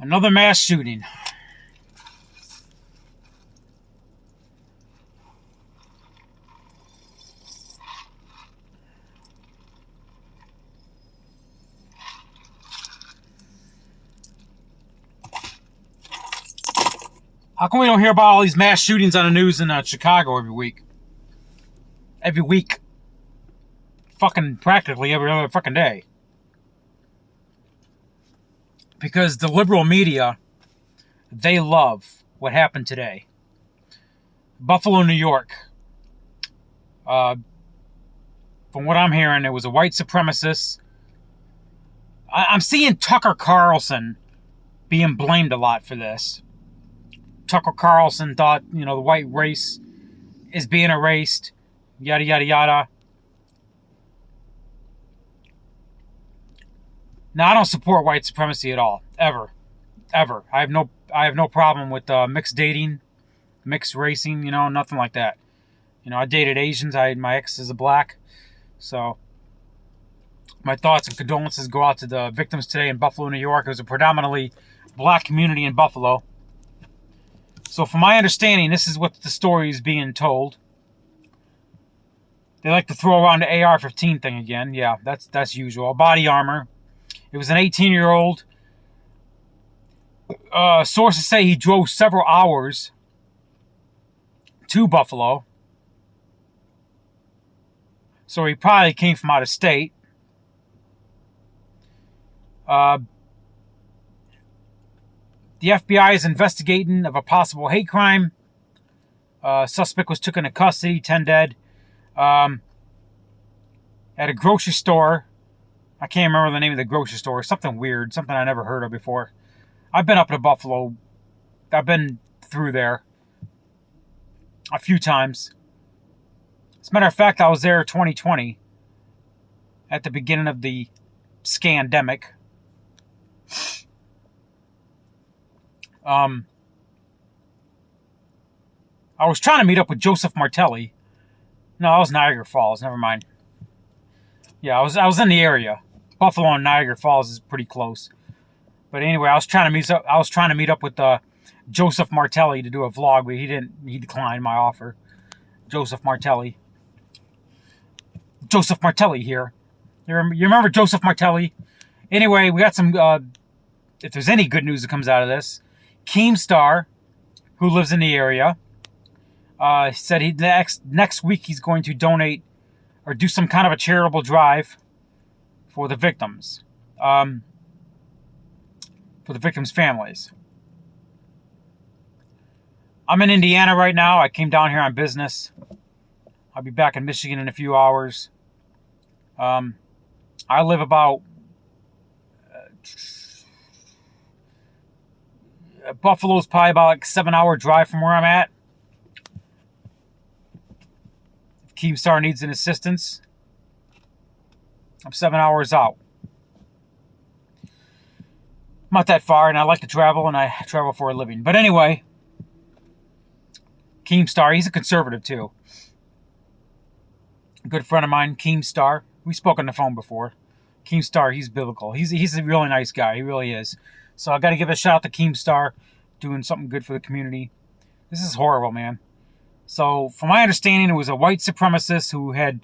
Another mass shooting. How come we don't hear about all these mass shootings on the news in Chicago every week? Every week. Fucking practically every other fucking day. Because the liberal media, they love what happened today. Buffalo, New York. From what I'm hearing, it was a white supremacist. I'm seeing Tucker Carlson being blamed a lot for this. Tucker Carlson thought, the white race is being erased. Yada, yada, yada. Now, I don't support white supremacy at all. Ever. Ever. I have no problem with mixed dating, mixed racing, nothing like that. I dated Asians. My ex is a black. So, my thoughts and condolences go out to the victims today in Buffalo, New York. It was a predominantly black community in Buffalo. So, from my understanding, this is what the story is being told. They like to throw around the AR-15 thing again. Yeah, that's usual. Body armor. It was an 18-year-old. Sources say he drove several hours to Buffalo. So he probably came from out of state. The FBI is investigating of a possible hate crime. Suspect was taken into custody, 10 dead. At a grocery store. I can't remember the name of the grocery store. Something weird. Something I never heard of before. I've been up to Buffalo. I've been through there a few times. As a matter of fact, I was there 2020 at the beginning of the scandemic. I was trying to meet up with Joseph Martelli. No, that was Niagara Falls. Never mind. Yeah, I was in the area. Buffalo and Niagara Falls is pretty close. But anyway, I was trying to meet up with Joseph Martelli to do a vlog, but he declined my offer. Joseph Martelli. Joseph Martelli here. You remember Joseph Martelli? Anyway, we got some, if there's any good news that comes out of this, Keemstar, who lives in the area, said next week he's going to donate or do some kind of a charitable drive for the victims. For the victims' families. I'm in Indiana right now. I came down here on business. I'll be back in Michigan in a few hours. I live about Buffalo's probably about like a 7-hour drive from where I'm at. If Keemstar needs an assistance, I'm 7 hours out. I'm not that far, and I like to travel, and I travel for a living. But anyway, Keemstar, he's a conservative too. A good friend of mine, Keemstar. We spoke on the phone before. Keemstar, he's biblical. He's a really nice guy. He really is. So I got to give a shout out to Keemstar, doing something good for the community. This is horrible, man. So, from my understanding, it was a white supremacist who had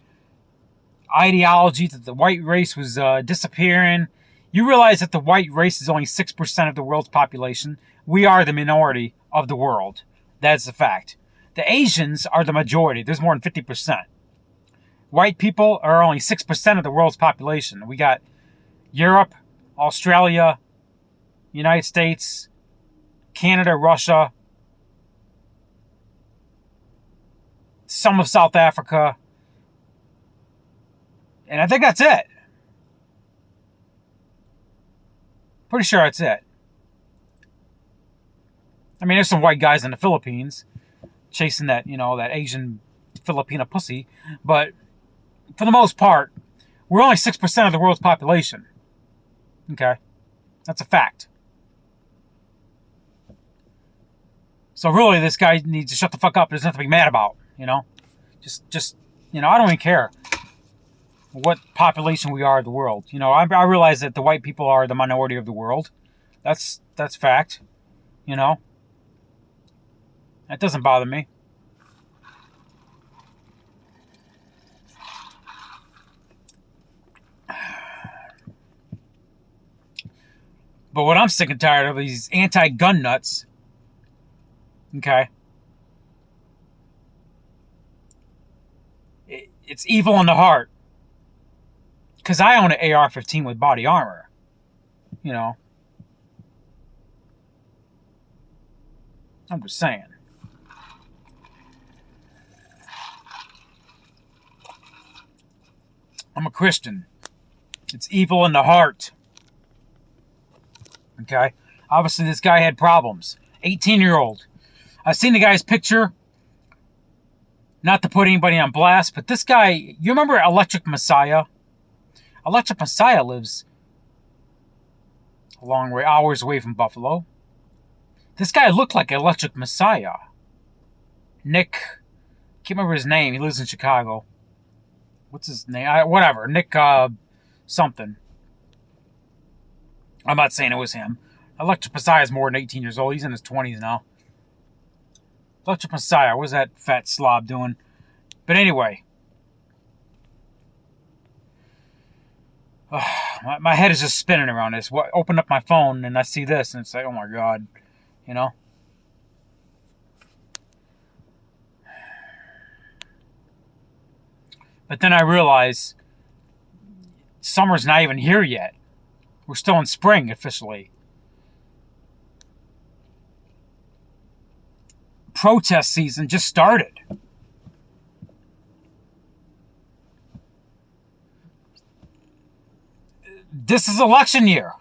ideology that the white race was disappearing. You realize that the white race is only 6% of the world's population. We are the minority of the world. That's a fact. The Asians are the majority. There's more than 50%. White people are only 6% of the world's population. We got Europe, Australia, United States, Canada, Russia, some of South Africa, and I think that's it. Pretty sure that's it. I mean, there's some white guys in the Philippines chasing that, that Asian Filipina pussy, but for the most part, we're only 6% of the world's population. Okay? That's a fact. So really, this guy needs to shut the fuck up. There's nothing to be mad about, Just I don't even care what population we are of the world. I realize that the white people are the minority of the world. That's That's fact. You know, that doesn't bother me. But what I'm sick and tired of is these anti-gun nuts. Okay. It's evil in the heart. Because I own an AR-15 with body armor. You know. I'm just saying. I'm a Christian. It's evil in the heart. Okay? Obviously, this guy had problems. 18-year-old. I've seen the guy's picture. Not to put anybody on blast, but this guy, you remember Electric Messiah? Electric Messiah lives a long way, hours away from Buffalo. This guy looked like Electric Messiah. Nick, can't remember his name. He lives in Chicago. What's his name? Whatever. Nick something. I'm not saying it was him. Electric Messiah is more than 18 years old. He's in his 20s now. Electric Messiah, what's that fat slob doing? But anyway. My head is just spinning around this. Open up my phone and I see this and it's like, oh my God. You know? But then I realize summer's not even here yet. We're still in spring officially. Protest season just started. This is election year.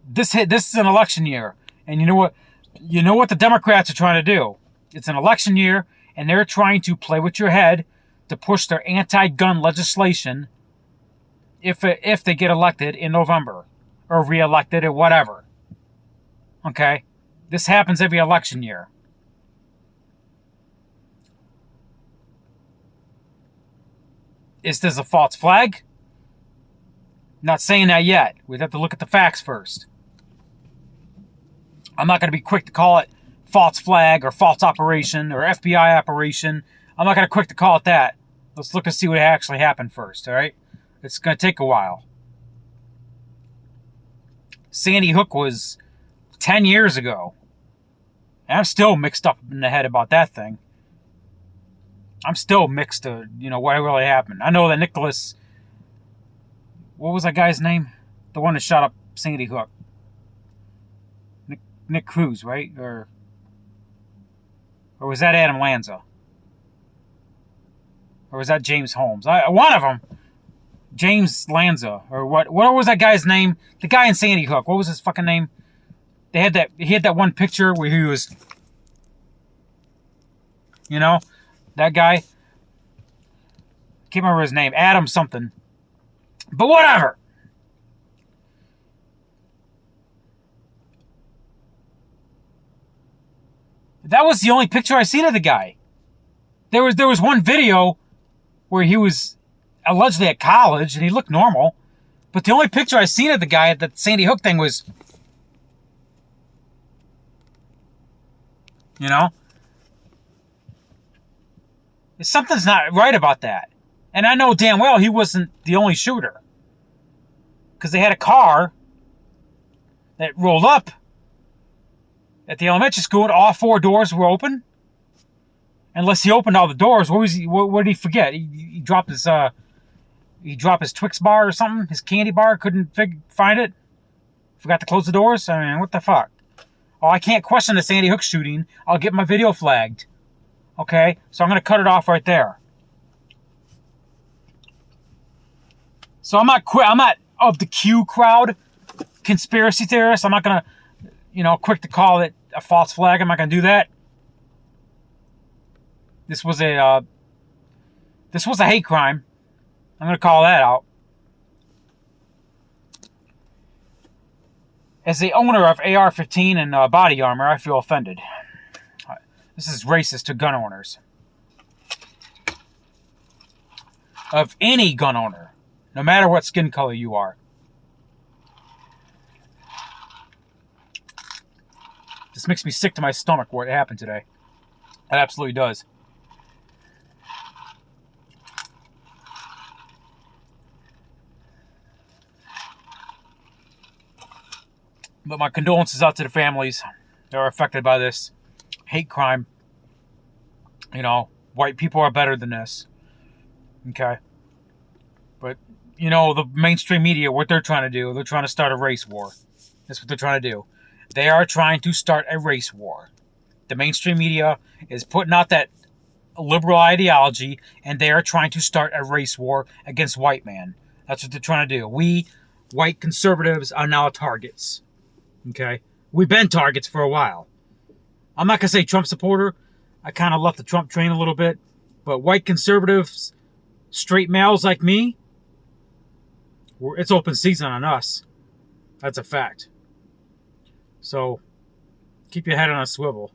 This is an election year. And you know what? You know what the Democrats are trying to do? It's an election year, and they're trying to play with your head to push their anti-gun legislation if they get elected in November or re-elected or whatever. Okay? This happens every election year. Is this a false flag? Not saying that yet. We'd have to look at the facts first. I'm not going to be quick to call it false flag or false operation or FBI operation. I'm not going to quick to call it that. Let's look and see what actually happened first, all right? It's going to take a while. Sandy Hook was 10 years ago. And I'm still mixed up in the head about that thing. I'm still mixed to, what really happened. I know that Nicholas... What was that guy's name? The one that shot up Sandy Hook. Nick Cruz, right? Or was that Adam Lanza? Or was that James Holmes? One of them. James Lanza. Or what was that guy's name? The guy in Sandy Hook. What was his fucking name? He had that one picture where he was... That guy. Can't remember his name. Adam something. But whatever. That was the only picture I seen of the guy. There was one video where he was allegedly at college and he looked normal. But the only picture I seen of the guy at that Sandy Hook thing was... Something's not right about that. And I know damn well he wasn't the only shooter. Because they had a car that rolled up at the elementary school and all four doors were open. Unless he opened all the doors, what did he forget? He dropped his Twix bar or something, his candy bar, couldn't find it. Forgot to close the doors. I mean, what the fuck? Oh, I can't question the Sandy Hook shooting. I'll get my video flagged. Okay, so I'm gonna cut it off right there. So I'm not of the Q crowd, conspiracy theorists. I'm not gonna, quick to call it a false flag. I'm not gonna do that. This was a hate crime. I'm gonna call that out. As the owner of AR-15 and body armor, I feel offended. This is racist to gun owners. Of any gun owner. No matter what skin color you are. This makes me sick to my stomach what happened today. It absolutely does. But my condolences out to the families that are affected by this hate crime. You know, white people are better than this. Okay? But, you know, the mainstream media, what they're trying to do, they're trying to start a race war. That's what they're trying to do. They are trying to start a race war. The mainstream media is putting out that liberal ideology, and they are trying to start a race war against white man. That's what they're trying to do. We, white conservatives, are now targets. Okay? We've been targets for a while. I'm not going to say Trump supporter. I kind of left the Trump train a little bit. But white conservatives, straight males like me, it's open season on us. That's a fact. So, keep your head on a swivel.